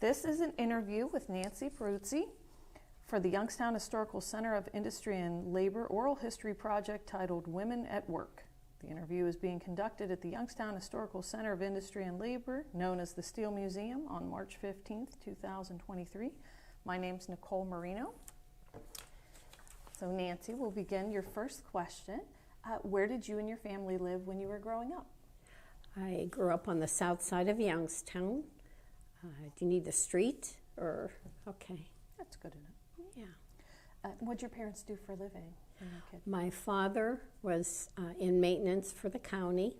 This is an interview with Nancy Peruzzi for the Youngstown Historical Center of Industry and Labor Oral History Project titled Women at Work. The interview is being conducted at the Youngstown Historical Center of Industry and Labor, known as the Steel Museum, on March 15th, 2023. My name's Nicole Marino. So Nancy, we'll begin your first question. Where did you and your family live when you were growing up? I grew up on the south side of Youngstown. Do you need the street or, okay. That's good enough. Yeah. What'd your parents do for a living when you were a kid? My father was in maintenance for the county.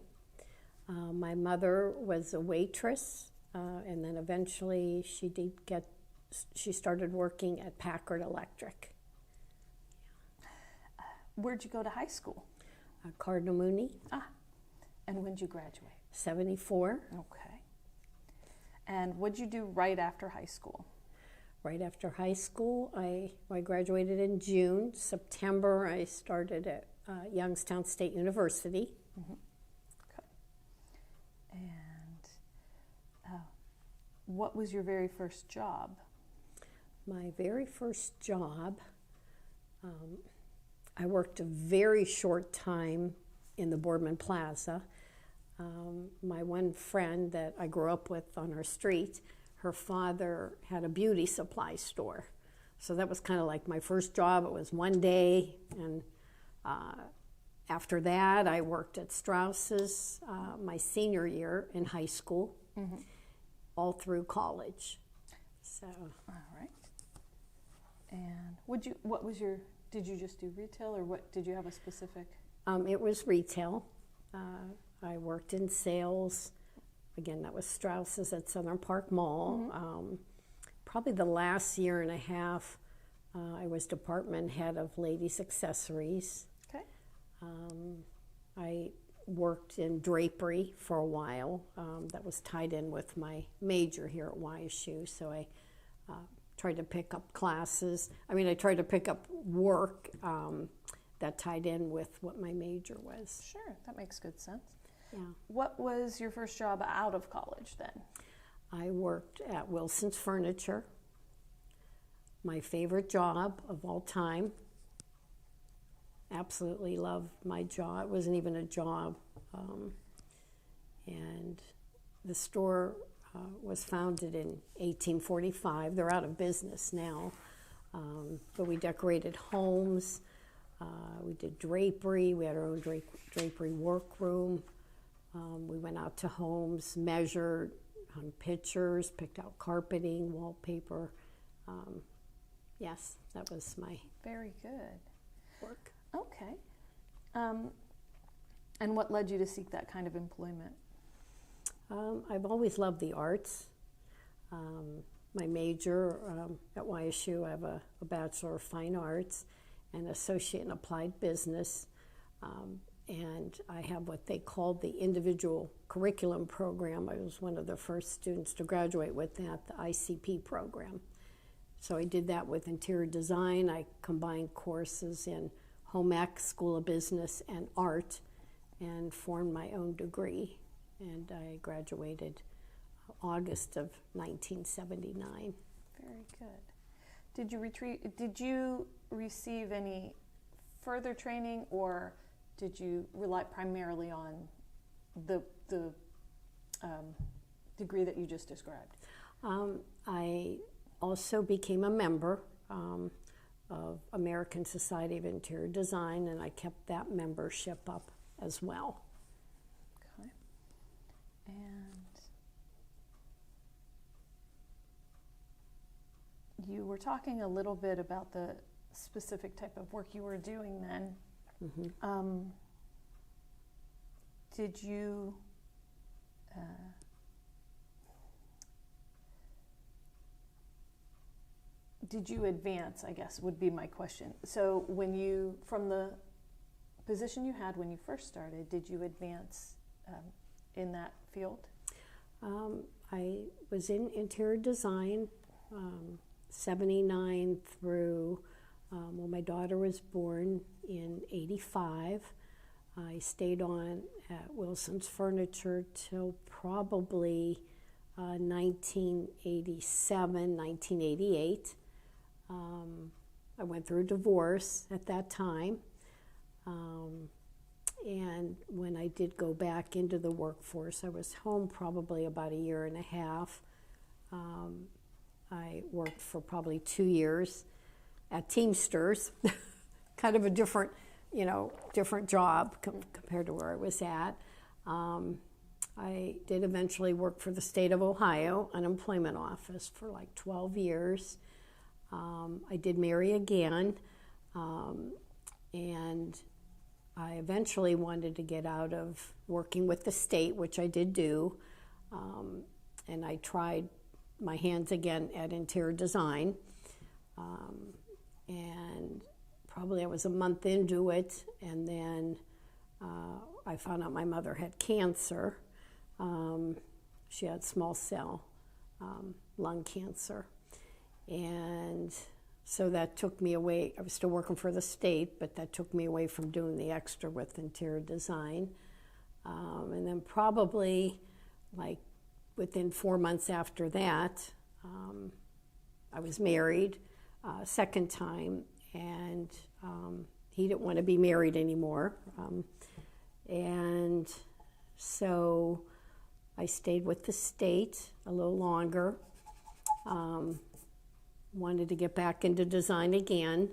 My mother was a waitress, and then eventually she started working at Packard Electric. Where'd you go to high school? Cardinal Mooney. And when'd you graduate? 74. Okay. And what'd you do right after high school? Right after high school, I graduated in June. September, I started at Youngstown State University. Mm-hmm. Okay. And what was your very first job? My very first job, I worked a very short time in the Boardman Plaza. My one friend that I grew up with on our street, her father had a beauty supply store. So that was kind of like my first job. It was one day, and after that I worked at Strauss's my senior year in high school, mm-hmm. all through college. So. All right. And did you just do retail, or what, did you have a specific? It was retail. I worked in sales. Again, that was Strauss's at Southern Park Mall. Mm-hmm. Probably the last year and a half, I was department head of ladies' accessories. Okay. I worked in drapery for a while. That was tied in with my major here at YSU, so I tried to pick up classes. I tried to pick up work that tied in with what my major was. Sure, that makes good sense. Yeah. What was your first job out of college then? I worked at Wilson's Furniture. My favorite job of all time. Absolutely loved my job. It wasn't even a job. And the store was founded in 1845. They're out of business now. But we decorated homes. We did drapery. We had our own drapery workroom. We went out to homes, measured, hung pictures, picked out carpeting, wallpaper. Yes, that was my very good work. Okay. And what led you to seek that kind of employment? I've always loved the arts. My major at YSU, I have a Bachelor of Fine Arts and Associate in Applied Business. And I have what they called the individual curriculum program. I was one of the first students to graduate with that, the ICP program. So I did that with interior design. I combined courses in home ec, School of Business, and art, and formed my own degree. And I graduated August of 1979. Very good. Did you receive any further training, or did you rely primarily on the degree that you just described? I also became a member of American Society of Interior Design, and I kept that membership up as well. Okay. And you were talking a little bit about the specific type of work you were doing then. Mm-hmm. Did you advance, I guess, would be my question. So from the position you had when you first started, did you advance in that field? I was in interior design 79 through, my daughter was born in 85. I stayed on at Wilson's Furniture till probably 1987, 1988. I went through a divorce at that time. And when I did go back into the workforce, I was home probably about a year and a half. I worked for probably 2 years at Teamsters, kind of a different, different job compared to where I was at. I did eventually work for the state of Ohio unemployment office for like 12 years. I did marry again, and I eventually wanted to get out of working with the state, which I did do, and I tried my hands again at interior design, and probably I was a month into it, and then I found out my mother had cancer. She had small cell lung cancer, and so that took me away. I was still working for the state, but that took me away from doing the extra with interior design. And then probably like within 4 months after that, I was married second time, and he didn't want to be married anymore. And so I stayed with the state a little longer. Wanted to get back into design again,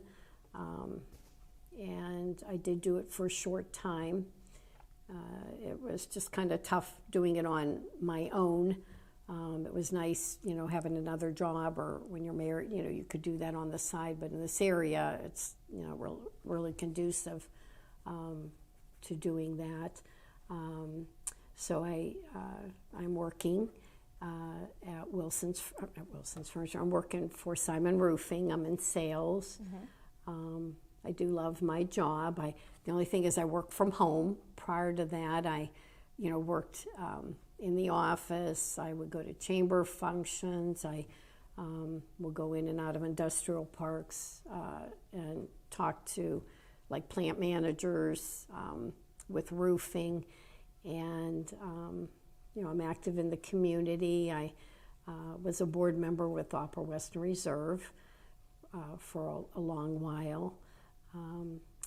and I did do it for a short time. It was just kind of tough doing it on my own. It was nice, having another job, or when you're married, you could do that on the side, but in this area, it's, really conducive to doing that. So I'm working at Wilson's Furniture. I'm working for Simon Roofing. I'm in sales. Mm-hmm. I do love my job. The only thing is I work from home. Prior to that, I, worked in the office. I would go to chamber functions. I would go in and out of industrial parks and talk to like plant managers with roofing, and I'm active in the community. I was a board member with Opera Western Reserve for a long while.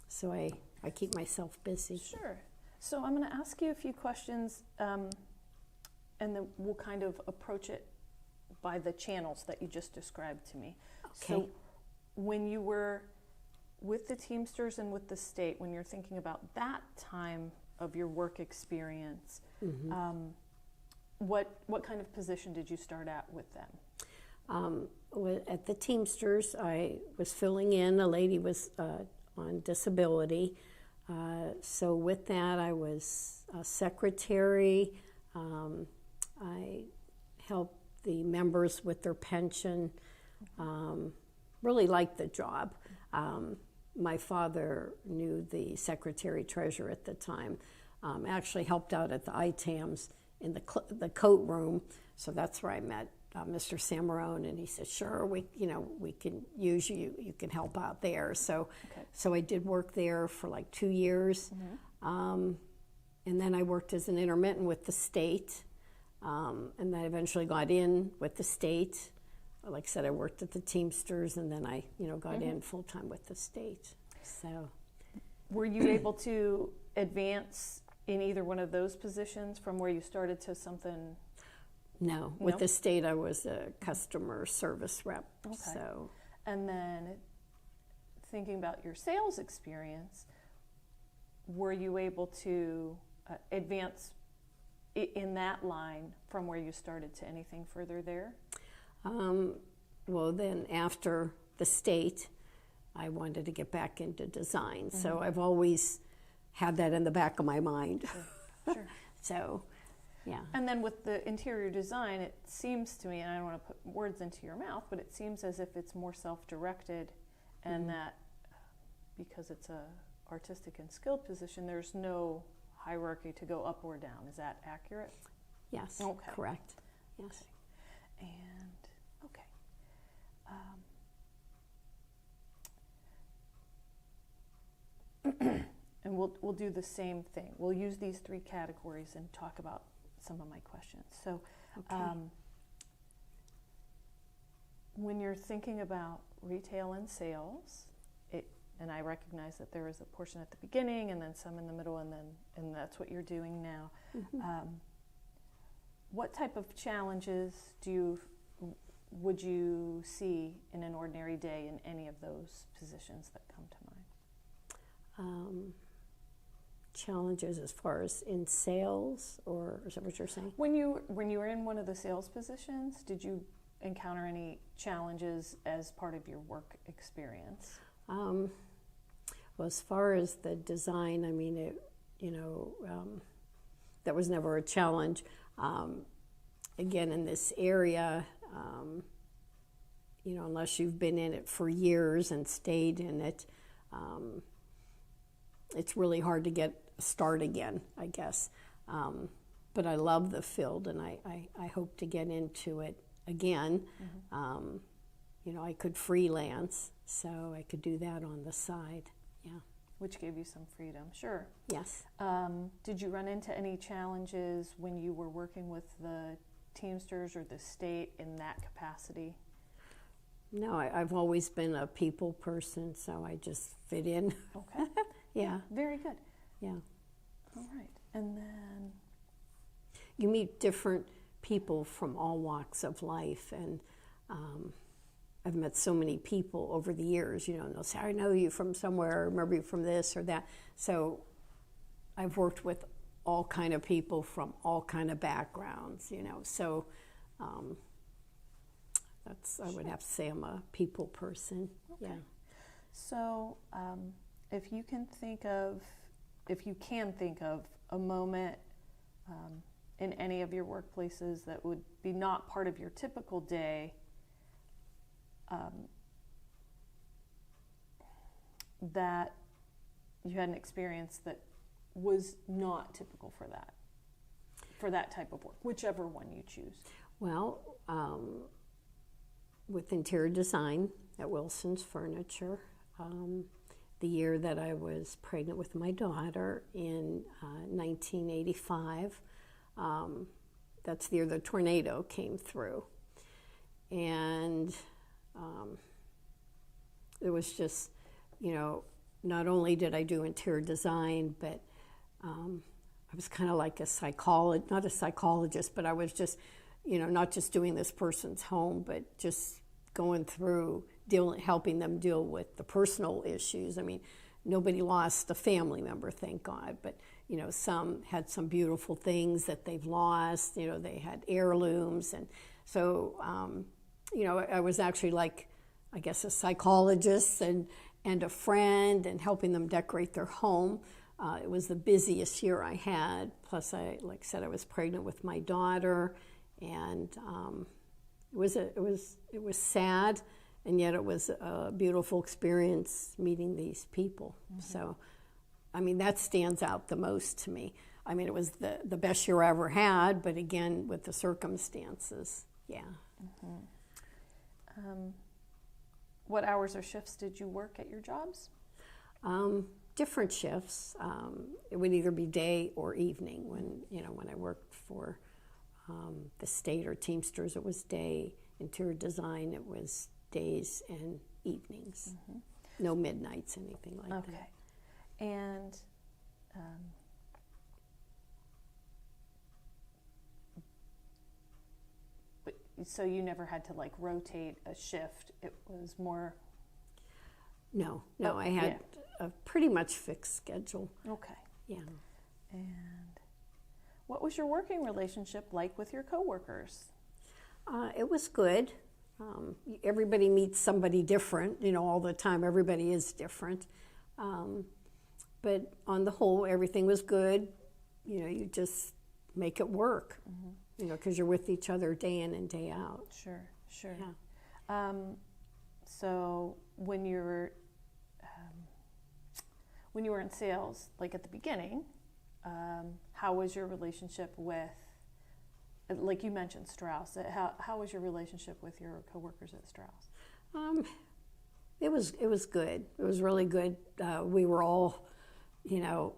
So I keep myself busy. Sure. So I'm going to ask you a few questions, and then we'll kind of approach it by the channels that you just described to me. Okay. So when you were with the Teamsters and with the state, when you're thinking about that time of your work experience, mm-hmm. What kind of position did you start at with them? At the Teamsters, I was filling in. A lady was on disability. So with that, I was a secretary. I helped the members with their pension. Really liked the job. My father knew the secretary treasurer at the time. Actually helped out at the ITAMs in the coat room, so that's where I met Mr. Samarone, and he said, "Sure, we can use you. You can help out there." So, okay. So I did work there for like 2 years, mm-hmm. And then I worked as an intermittent with the state, and then I eventually got in with the state. Like I said, I worked at the Teamsters, and then I got mm-hmm. in full time with the state. So, were you able to advance in either one of those positions from where you started to something? No. With the state, I was a customer service rep. Okay. So. And then thinking about your sales experience, were you able to advance in that line from where you started to anything further there? Well, then after the state, I wanted to get back into design. Mm-hmm. So I've always had that in the back of my mind. Sure. So, yeah. And then with the interior design, it seems to me, and I don't want to put words into your mouth, but it seems as if it's more self-directed, and mm-hmm. that because it's a artistic and skilled position, there's no hierarchy to go up or down. Is that accurate? Yes. Okay. Correct. Yes. Okay. And okay. And we'll do the same thing. We'll use these 3 categories and talk about some of my questions. So, okay. When you're thinking about retail and sales, and I recognize that there is a portion at the beginning and then some in the middle, and that's what you're doing now. What type of challenges would you see in an ordinary day in any of those positions that come to mind? Challenges as far as in sales, or is that what you're saying? When you were in one of the sales positions, did you encounter any challenges as part of your work experience? Well, as far as the design, I mean, that was never a challenge. Again, in this area, unless you've been in it for years and stayed in it, it's really hard to get a start again, I guess. But I love the field, and I hope to get into it again. I could freelance, so I could do that on the side. Yeah. Which gave you some freedom, sure. Yes. Did you run into any challenges when you were working with the Teamsters or the state in that capacity? No, I've always been a people person, so I just fit in. Okay. Yeah. Very good. Yeah. All right. And then you meet different people from all walks of life, and I've met so many people over the years, and they'll say, I know you from somewhere, I remember you from this or that. So I've worked with all kind of people from all kind of backgrounds, so I would have to say I'm a people person. Okay. Yeah. So if you can think of a moment in any of your workplaces that would be not part of your typical day, that you had an experience that was not typical for that type of work, whichever one you choose. Well, with interior design at Wilson's Furniture, the year that I was pregnant with my daughter in 1985, that's the year the tornado came through. And it was just, not only did I do interior design, but I was kind of like not a psychologist, but I was just, not just doing this person's home, but just going through, helping them deal with the personal issues. I mean, nobody lost a family member, thank God, but, some had some beautiful things that they've lost, they had heirlooms. And so, I was actually like, I guess, a psychologist and a friend, and helping them decorate their home. It was the busiest year I had. Plus, like I said, I was pregnant with my daughter, and it was sad, and yet it was a beautiful experience meeting these people. So, I mean, that stands out the most to me. I mean, it was the best year I ever had, but again, with the circumstances, yeah. What hours or shifts did you work at your jobs? Different shifts. It would either be day or evening. When I worked for the state or Teamsters, it was day. Interior design, it was days and evenings. No midnights, anything like that. Okay. And so you never had to rotate a shift. It was more. No, I had a pretty much fixed schedule. Okay. Yeah. And what was your working relationship like with your coworkers? It was good. Everybody meets somebody different, all the time. Everybody is different. But on the whole, everything was good. You just make it work, because you're with each other day in and day out. Sure. Yeah. So when you were in sales, like at the beginning, how was your relationship with, like you mentioned, Strauss? How was your relationship with your coworkers at Strauss? It was good. It was really good. We were all,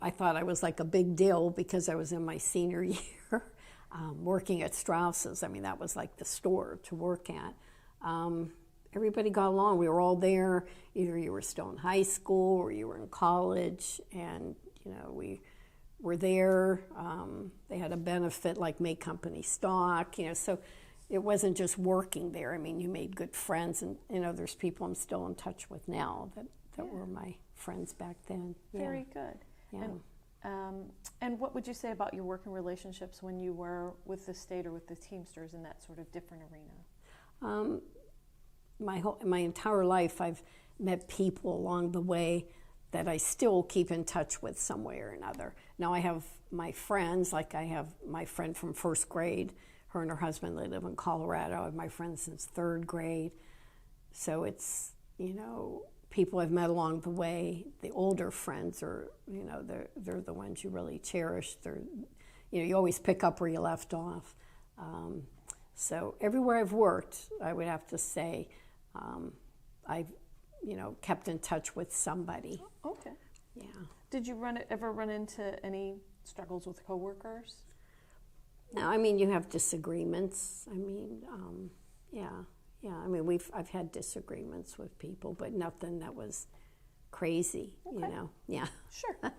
I thought I was like a big deal because I was in my senior year, working at Strauss's. I mean, that was like the store to work at. everybody got along. We were all there. Either you were still in high school or you were in college, and we were there. They had a benefit like make company stock, so it wasn't just working there. I mean, you made good friends, and there's people I'm still in touch with now that were my friends back then. Very good. Yeah. And what would you say about your working relationships when you were with the state or with the Teamsters in that sort of different arena? My entire life, I've met people along the way that I still keep in touch with some way or another. Now I have my friends, like I have my friend from first grade. Her and her husband, they live in Colorado. I have my friends since third grade. So it's, people I've met along the way. The older friends are, they're the ones you really cherish. They're, you always pick up where you left off. So everywhere I've worked, I would have to say, I've, kept in touch with somebody. Okay. Yeah. Did you ever run into any struggles with coworkers? No, I mean, you have disagreements. I mean, yeah. I mean, I've had disagreements with people, but nothing that was crazy, Okay. Yeah. Sure.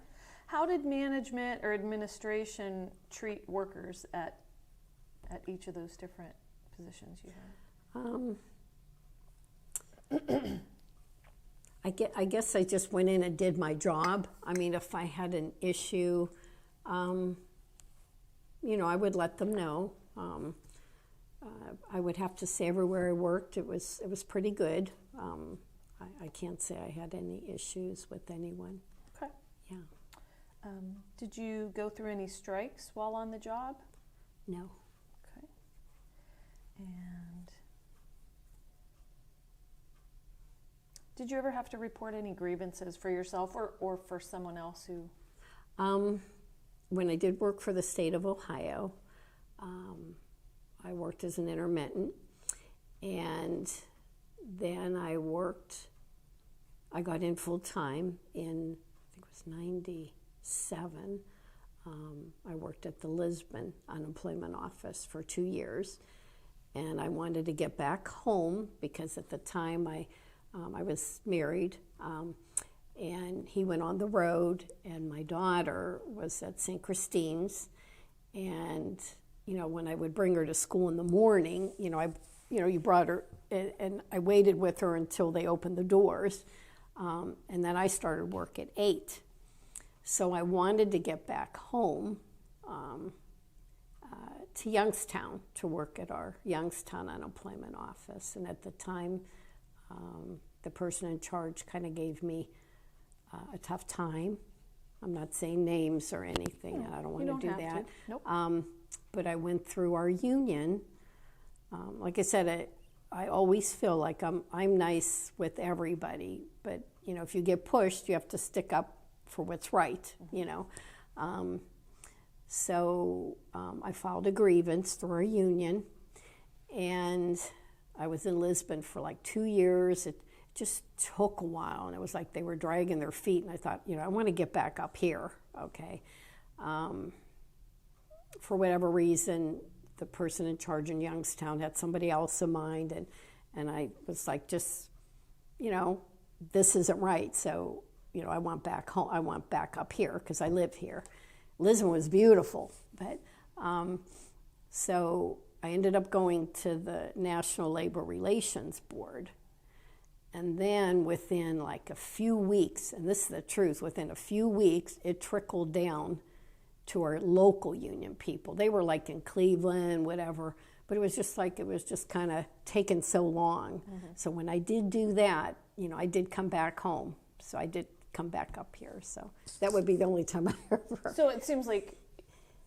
How did management or administration treat workers at each of those different positions you had? I guess I just went in and did my job. I mean, if I had an issue, I would let them know. I would have to say everywhere I worked, it was pretty good. I can't say I had any issues with anyone. Okay. Yeah. Did you go through any strikes while on the job? No. Okay. And did you ever have to report any grievances for yourself or for someone else who? When I did work for the state of Ohio, I worked as an intermittent, and then I got in full time in, I think it was 97. I worked at the Lisbon unemployment office for 2 years, and I wanted to get back home because at the time I was married, and he went on the road, and my daughter was at St. Christine's, and when I would bring her to school in the morning, you brought her, and I waited with her until they opened the doors, and then I started work at 8. So I wanted to get back home to Youngstown to work at our Youngstown unemployment office, and at the time, the person in charge kind of gave me a tough time. I'm not saying names or anything, and I don't want to do that. Nope. But I went through our union. Like I said, I always feel like I'm nice with everybody, but if you get pushed, you have to stick up for what's right. So I filed a grievance through our union, and I was in Lisbon for like 2 years. It just took a while, and it was like they were dragging their feet, and I thought, I want to get back up here, okay? For whatever reason, the person in charge in Youngstown had somebody else in mind, and I was like, just, this isn't right, so, I want back home. I want back up here because I live here. Lisbon was beautiful, but so I ended up going to the National Labor Relations Board. And then within like a few weeks, and this is the truth, within a few weeks, it trickled down to our local union people. They were like in Cleveland, whatever, but it was just kind of taking so long. Mm-hmm. So when I did do that, I did come back home. So I did come back up here. So that would be the only time I ever. So it seems like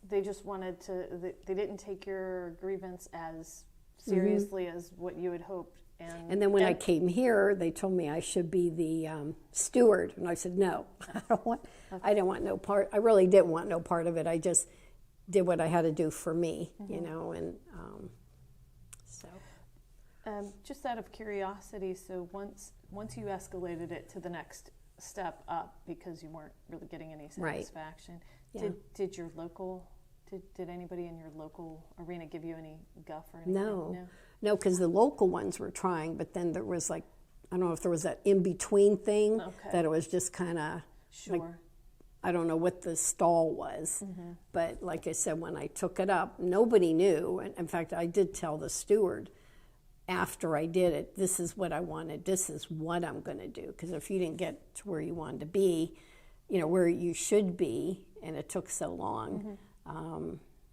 they just wanted to, they didn't take your grievance as seriously as what you had hoped. And then when I came here, they told me I should be the steward, and I said no. I didn't want no part. I really didn't want no part of it. I just did what I had to do for me, and so. Just out of curiosity, so once you escalated it to the next step up because you weren't really getting any satisfaction, right. did your local Did anybody in your local arena give you any guff or anything? No, because the local ones were trying, but then there was like, I don't know if there was that in-between thing, that it was just kind of, sure. like, I don't know what the stall was, but like I said, when I took it up, nobody knew. And in fact, I did tell the steward after I did it, this is what I wanted, this is what I'm going to do. Because if you didn't get to where you wanted to be, you know, where you should be, and it took so long,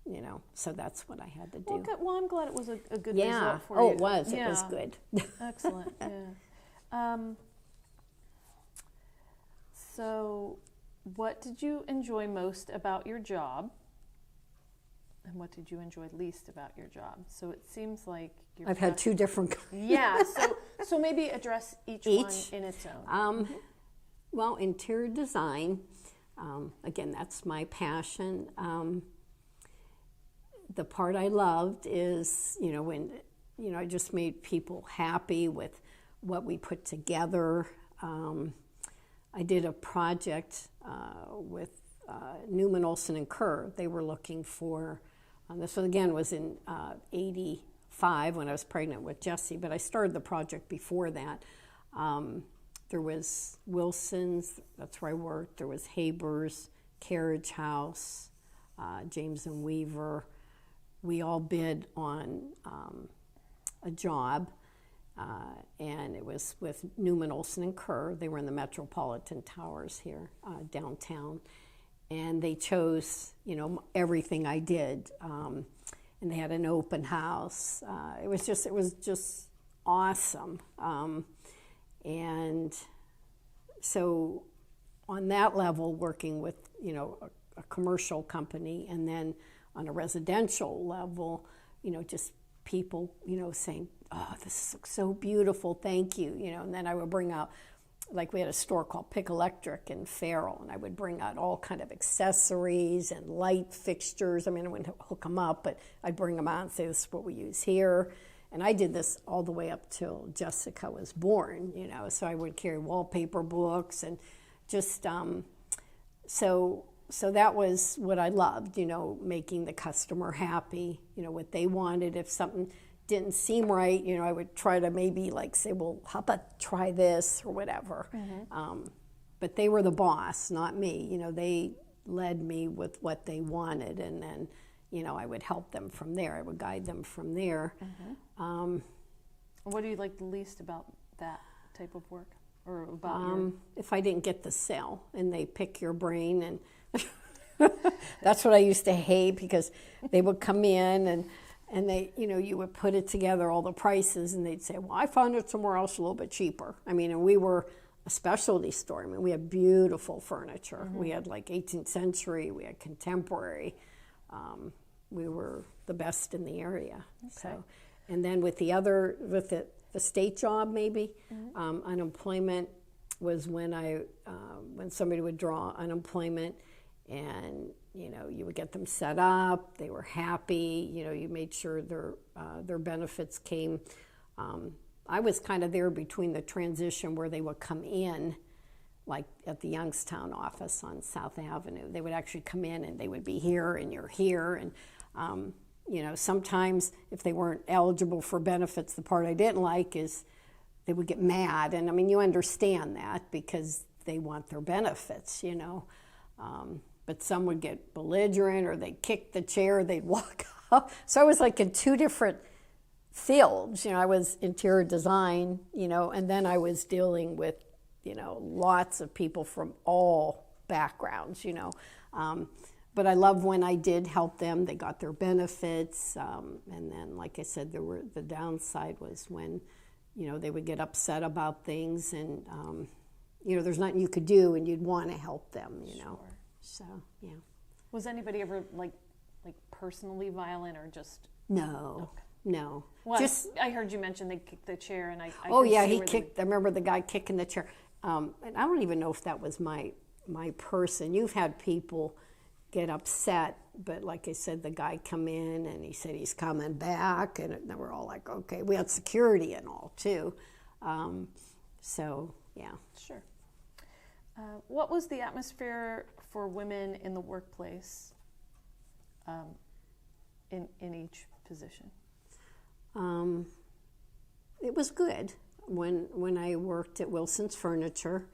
you know, so that's what I had to do. Well, good. Well, I'm glad it was a good Yeah. result for you. Oh, it was. It was good. Excellent. Yeah. So, what did you enjoy most about your job, and what did you enjoy least about your job? So it seems like I've had two different. Yeah. So maybe address each one in its own. Well, interior design. Again, that's my passion. The part I loved is, you know, when, you know, I just made people happy with what we put together. I did a project with Newman, Olson, and Kerr. They were looking for, this one again was in 85 when I was pregnant with Jesse, but I started the project before that. There was Wilson's, that's where I worked. There was Haber's, Carriage House, James and Weaver. We all bid on a job, and it was with Newman, Olson, and Kerr. They were in the Metropolitan Towers here downtown, and they chose, you know, everything I did, and they had an open house. It was just awesome. And so on that level, working with, you know, a commercial company, and then on a residential level, you know, just people, you know, saying, oh, this looks so beautiful, thank you, you know, and then I would bring out, like we had a store called Pick Electric in Farrell, and I would bring out all kind of accessories and light fixtures. I mean, I wouldn't hook them up, but I'd bring them out and say, this is what we use here. And I did this all the way up till Jessica was born, you know, so I would carry wallpaper books and just, so that was what I loved, you know, making the customer happy, you know, what they wanted. If something didn't seem right, you know, I would try to maybe like say, well, how about try this or whatever. But they were the boss, not me. You know, they led me with what they wanted, and then, you know, I would help them from there. I would guide them from there. What do you like the least about that type of work, or about if I didn't get the sale and they pick your brain, and that's what I used to hate, because they would come in and they, you know, you would put it together, all the prices, and they'd say, well, I found it somewhere else a little bit cheaper. I mean, and we were a specialty store. I mean, we had beautiful furniture. We had like 18th century, we had contemporary. We were the best in the area. Okay. So, and then with the state job, maybe unemployment was when when somebody would draw unemployment, and you know, you would get them set up. They were happy. You know, you made sure their benefits came. I was kind of there between the transition where they would come in, like at the Youngstown office on South Avenue. They would actually come in and they would be here and you're here. And, you know, sometimes if they weren't eligible for benefits, the part I didn't like is they would get mad. And I mean, you understand that because they want their benefits, you know. But some would get belligerent, or they'd kick the chair, they'd walk up. So I was like in two different fields. You know, I was interior design, you know, and then I was dealing with, you know, lots of people from all backgrounds, you know. But I love when I did help them. They got their benefits. And then, like I said, the downside was when, you know, they would get upset about things, and, you know, there's nothing you could do, and you'd want to help them, you know. So, yeah. Was anybody ever like personally violent, or just? No. Okay. No. Well, I heard you mention they kicked the chair, and I oh yeah, he kicked. I remember the guy kicking the chair, and I don't even know if that was my person. You've had people get upset, but like I said, the guy come in and he said he's coming back, and then we're all like, okay. We had security and all too, so yeah. Sure. What was the atmosphere for women in the workplace in each position? It was good. When I worked at Wilson's Furniture,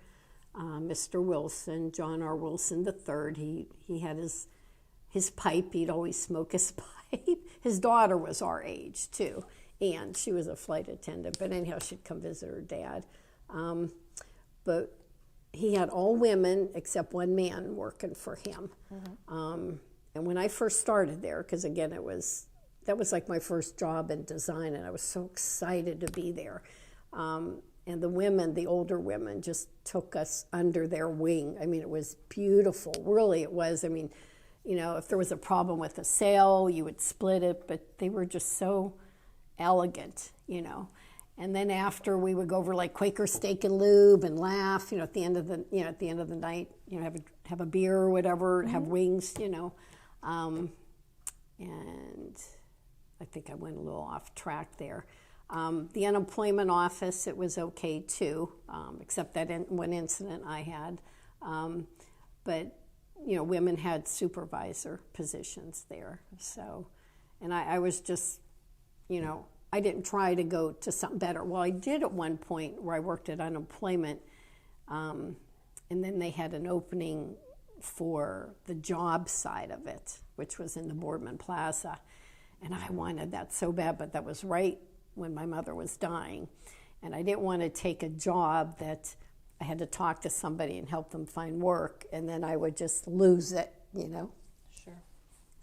Mr. Wilson, John R. Wilson III, he had his pipe. He'd always smoke his pipe. His daughter was our age, too, and she was a flight attendant. But anyhow, she'd come visit her dad. But he had all women except one man working for him. Mm-hmm. And when I first started there, because again, that was like my first job in design, and I was so excited to be there. And the women, the older women, just took us under their wing. I mean, it was beautiful. Really, it was. I mean, you know, if there was a problem with a sale, you would split it, but they were just so elegant, you know. And then after, we would go over like Quaker Steak and Lube and laugh, you know, at the end of the night, you know, have a beer or whatever, mm-hmm. have wings, you know. And I think I went a little off track there. The unemployment office, it was okay too, except that one incident I had. But, you know, women had supervisor positions there. So, and I was just, you know, I didn't try to go to something better. Well, I did at one point where I worked at unemployment, and then they had an opening for the job side of it, which was in the Boardman Plaza. And I wanted that so bad, but that was right when my mother was dying. And I didn't want to take a job that I had to talk to somebody and help them find work, and then I would just lose it, you know? Sure.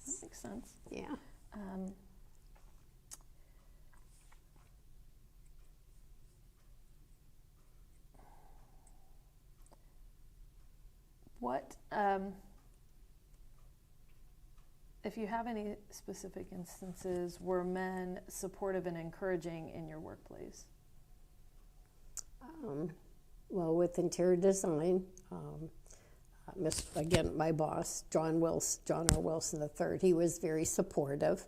That makes sense. Yeah. What, if you have any specific instances, were men supportive and encouraging in your workplace? Well, with interior design, again, my boss, John R. Wilson III, he was very supportive.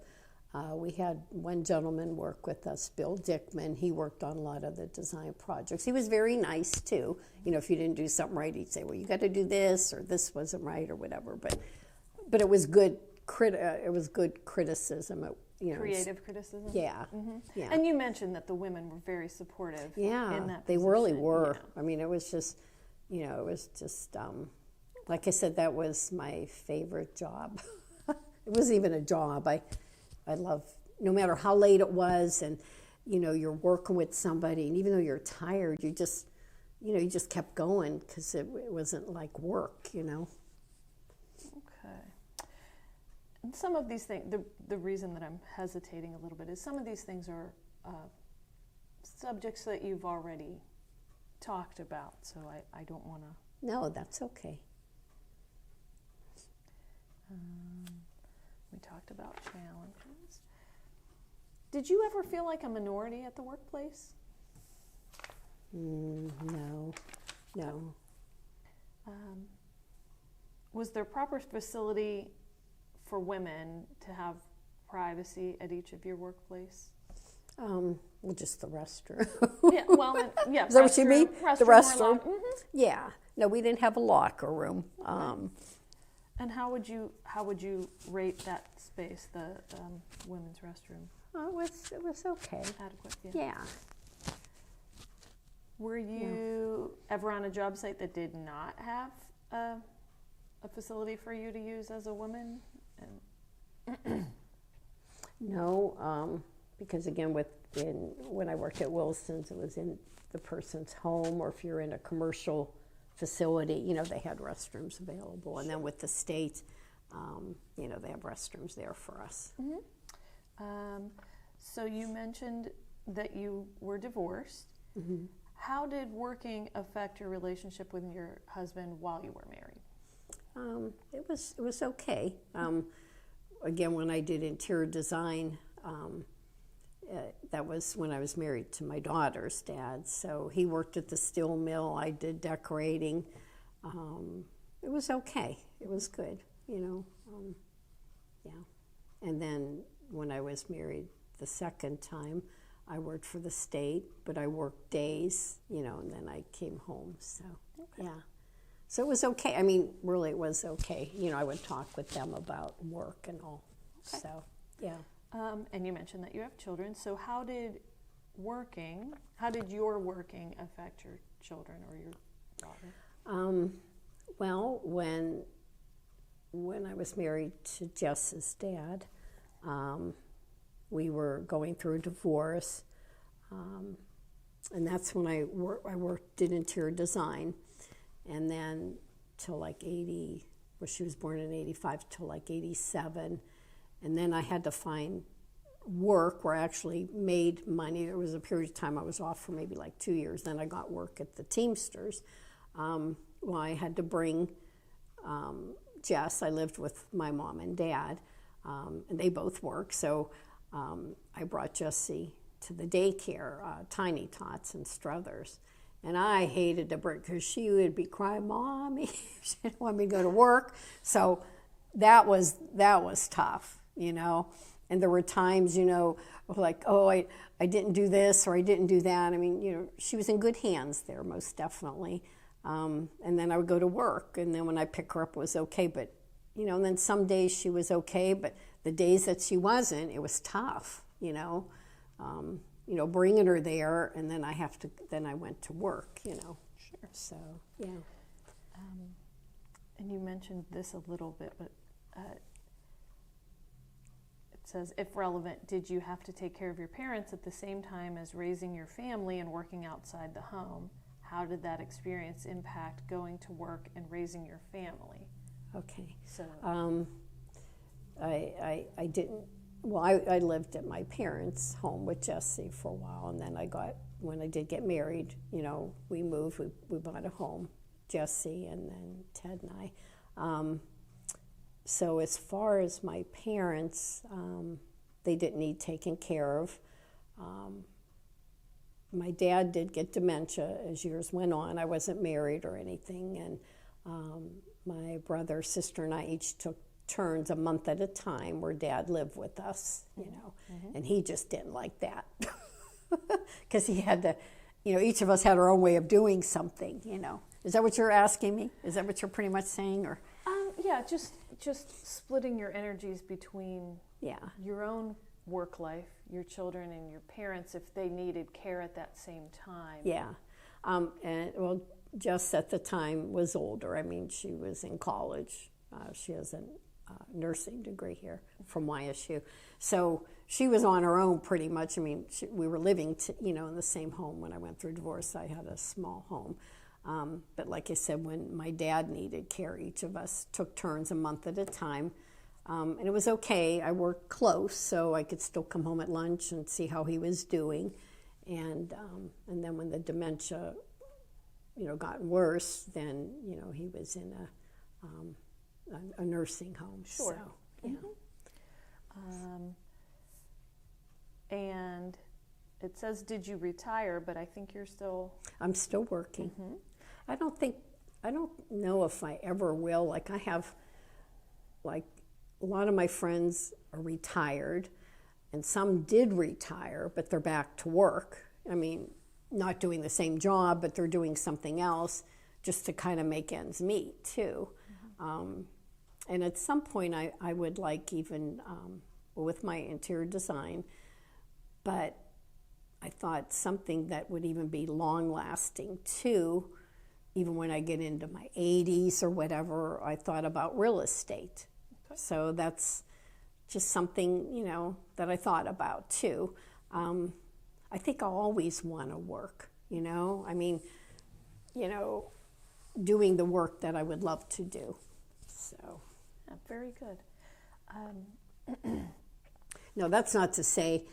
We had one gentleman work with us, Bill Dickman. He worked on a lot of the design projects. He was very nice, too. You know, if you didn't do something right, he'd say, well, you got to do this, or this wasn't right, or whatever. But it was good. It was good criticism. You know, creative criticism? Yeah. Mm-hmm. Yeah. And you mentioned that the women were very supportive in that they position. really were. Yeah. I mean, it was just, you know, it was just, like I said, that was my favorite job. It wasn't even a job. I love, no matter how late it was, and, you know, you're working with somebody, and even though you're tired, you just kept going, because it wasn't like work, you know. Okay. And some of these things, the reason that I'm hesitating a little bit is some of these things are subjects that you've already talked about, so I don't want to. No, that's okay. We talked about challenges. Did you ever feel like a minority at the workplace? No. Was there proper facility for women to have privacy at each of your workplace? Well, just the restroom. Yeah, well, yeah. Is that what you mean? The restroom? Mm-hmm. Yeah. No, we didn't have a locker room. And how would you rate that space, the women's restroom? Oh, it was okay. Adequate. Yeah. Were you ever on a job site that did not have a facility for you to use as a woman? No, because again, when I worked at Wilson's, it was in the person's home, or if you're in a commercial facility, you know, they had restrooms available. And then with the state, you know, they have restrooms there for us. Mm-hmm. So you mentioned that you were divorced. Mm-hmm. How did working affect your relationship with your husband while you were married? It was okay. Again, when I did interior design, that was when I was married to my daughter's dad. So he worked at the steel mill. I did decorating. It was okay. It was good, you know. Yeah. And then when I was married the second time, I worked for the state, but I worked days, you know, and then I came home. So, okay. Yeah. So it was okay. I mean, really, it was okay. You know, I would talk with them about work and all. Okay. So, yeah. And you mentioned that you have children. So how did your working affect your children or your daughter? Well, when I was married to Jess's dad, we were going through a divorce, and that's when I did interior design, and then till like 80, well, she was born in 85 till like 87, and then I had to find work where I actually made money. There was a period of time I was off for maybe like 2 years. Then I got work at the Teamsters. Well, I had to bring Jess. I lived with my mom and dad, and they both work. So I brought Jessie to the daycare, Tiny Tots and Struthers. And I hated to bring, because she would be crying, Mommy, she didn't want me to go to work. So that was tough, you know. And there were times, you know, like, oh, I didn't do this or I didn't do that. I mean, you know, she was in good hands there, most definitely. And then I would go to work, and then when I pick her up, it was okay. But, you know, and then some days she was okay, but the days that she wasn't, it was tough, you know. Bringing her there, and then I went to work, you know. Sure. So, yeah. And you mentioned this a little bit, but it says, if relevant, did you have to take care of your parents at the same time as raising your family and working outside the home? How did that experience impact going to work and raising your family? Okay. So I didn't. Well, I lived at my parents' home with Jessie for a while, and then when I did get married, you know, we moved. We bought a home, Jessie, and then Ted and I. So as far as my parents, they didn't need taken care of. My dad did get dementia as years went on. I wasn't married or anything, and my brother, sister, and I each took turns a month at a time where Dad lived with us, you know, and he just didn't like that because he had to, you know, each of us had our own way of doing something, you know. Is that what you're asking me? Is that what you're pretty much saying, or? Yeah, just splitting your energies between your own work life, your children, and your parents if they needed care at that same time. Yeah, and well, Jess at the time was older. I mean, she was in college. She has a nursing degree here from YSU. So she was on her own pretty much. I mean, we were living, in the same home when I went through divorce. I had a small home. But like I said, when my dad needed care, each of us took turns a month at a time. And it was okay. I worked close, so I could still come home at lunch and see how he was doing. And then when the dementia, got worse, then, he was in a nursing home. Sure. So, yeah. And it says, did you retire? But I think you're still... I'm still working. Mm-hmm. I don't know if I ever will. Like, I have, like, a lot of my friends are retired, and some did retire, but they're back to work. I mean, not doing the same job, but they're doing something else just to kind of make ends meet, too. Mm-hmm. And at some point, I would like even, with my interior design, but I thought something that would even be long-lasting, too. Even when I get into my 80s or whatever, I thought about real estate. Okay. So that's just something, that I thought about, too. I think I'll always want to work, I mean, doing the work that I would love to do. So, yeah, very good. No, that's not to say,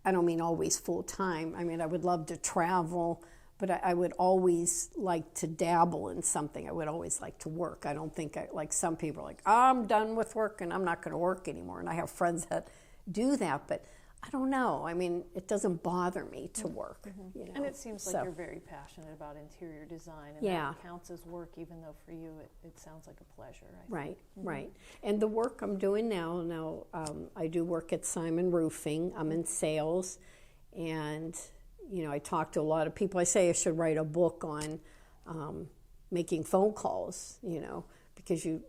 I don't mean always full-time. I mean, I would love to travel, but I would always like to dabble in something. I would always like to work. I don't think, like some people are like, I'm done with work and I'm not going to work anymore. And I have friends that do that, but I don't know. I mean, it doesn't bother me to work. Mm-hmm. And it seems like you're very passionate about interior design, and that counts as work, even though for you it sounds like a pleasure. I think. Right, right. And the work I'm doing now, I do work at Simon Roofing. I'm in sales, and I talk to a lot of people. I say I should write a book on making phone calls, because you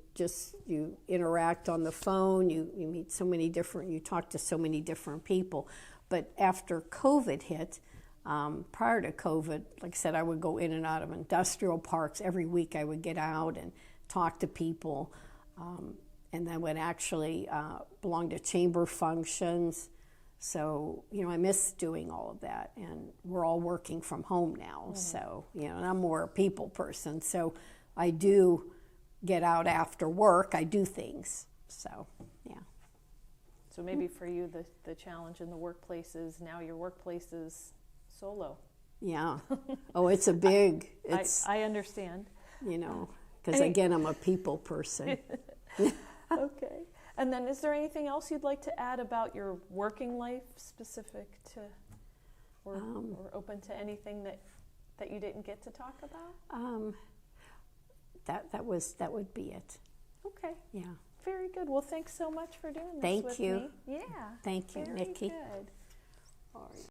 interact on the phone, you meet so many different, you talk to so many different people. But after COVID hit, prior to COVID, like I said, I would go in and out of industrial parks. Every week I would get out and talk to people, and then would actually belong to chamber functions. So, I miss doing all of that, and we're all working from home now. So, and I'm more a people person. So I do get out after work. I do things. So, yeah. So maybe for you, the challenge in the workplace is now your workplace is solo. Yeah. Oh, it's a big, I understand. Because again, I'm a people person. Okay. And then is there anything else you'd like to add about your working life specific to, or open to anything that you didn't get to talk about? That would be it. Okay. Yeah. Very good. Well, thanks so much for doing this Thank with you. me. Yeah. Thank you, Very Nikki. Good. All right.